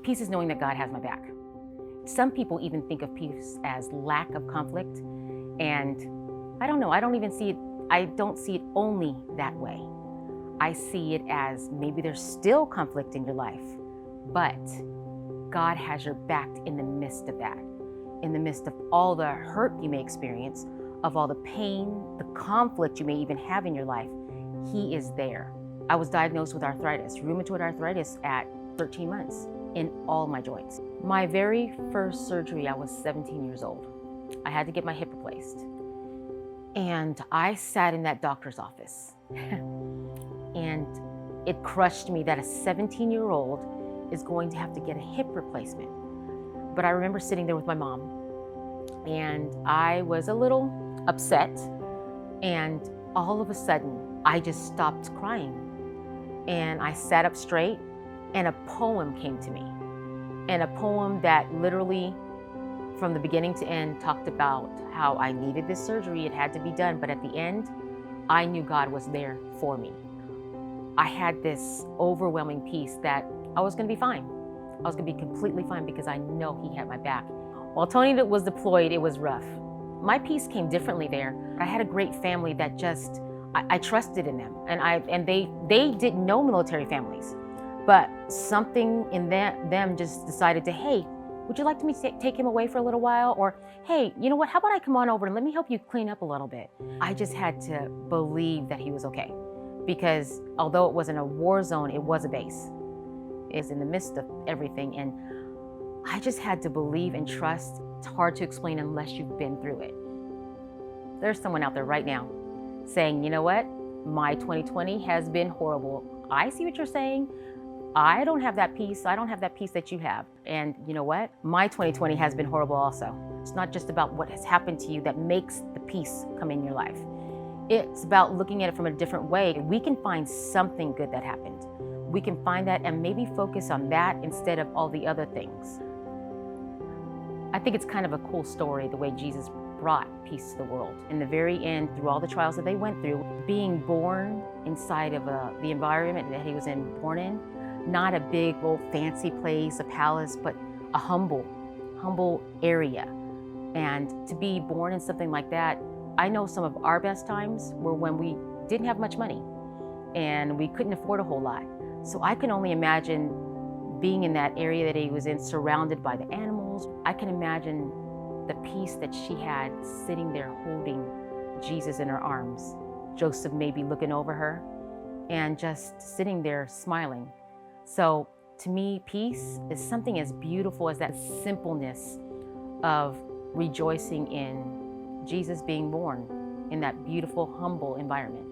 Peace is knowing that God has my back. Some people even think of peace as lack of conflict. And I don't know, I don't see it only that way. I see it as maybe there's still conflict in your life, but God has your back in the midst of that, in the midst of all the hurt you may experience, of all the pain, the conflict you may even have in your life. He is there. I was diagnosed with arthritis, rheumatoid arthritis, at 13 months in all my joints. My very first surgery, I was 17 years old. I had to get my hip replaced. And I sat in that doctor's office. And it crushed me that a 17-year-old is going to have to get a hip replacement. But I remember sitting there with my mom, and I was a little upset. And all of a sudden, I just stopped crying. And I sat up straight, and a poem came to me. And a poem that literally, from the beginning to end, talked about how I needed this surgery, it had to be done, but at the end, I knew God was there for me. I had this overwhelming peace that I was gonna be fine. I was gonna be completely fine because I know He had my back. While Tony was deployed, it was rough. My peace came differently there. I had a great family that just, I trusted in them. And they didn't know military families, but something in them just decided to, hey, would you like me to take him away for a little while? Or, hey, you know what, how about I come on over and let me help you clean up a little bit? I just had to believe that he was okay. Because although it wasn't a war zone, it was a base. It's in the midst of everything. And I just had to believe and trust. It's hard to explain unless you've been through it. There's someone out there right now saying, you know what, my 2020 has been horrible. I see what you're saying. I don't have that peace. I don't have that peace that you have. And you know what? My 2020 has been horrible also. It's not just about what has happened to you that makes the peace come in your life. It's about looking at it from a different way. We can find something good that happened. We can find that and maybe focus on that instead of all the other things. I think it's kind of a cool story, the way Jesus brought peace to the world. In the very end, through all the trials that they went through, being born inside of the environment that he was born in, not a big old fancy place, a palace, but a humble area. And to be born in something like that, I know some of our best times were when we didn't have much money and we couldn't afford a whole lot. So I can only imagine being in that area that he was in, surrounded by the animals. I can imagine the peace that she had sitting there holding Jesus in her arms. Joseph maybe looking over her and just sitting there smiling. So to me, peace is something as beautiful as that simpleness of rejoicing in Jesus being born in that beautiful, humble environment.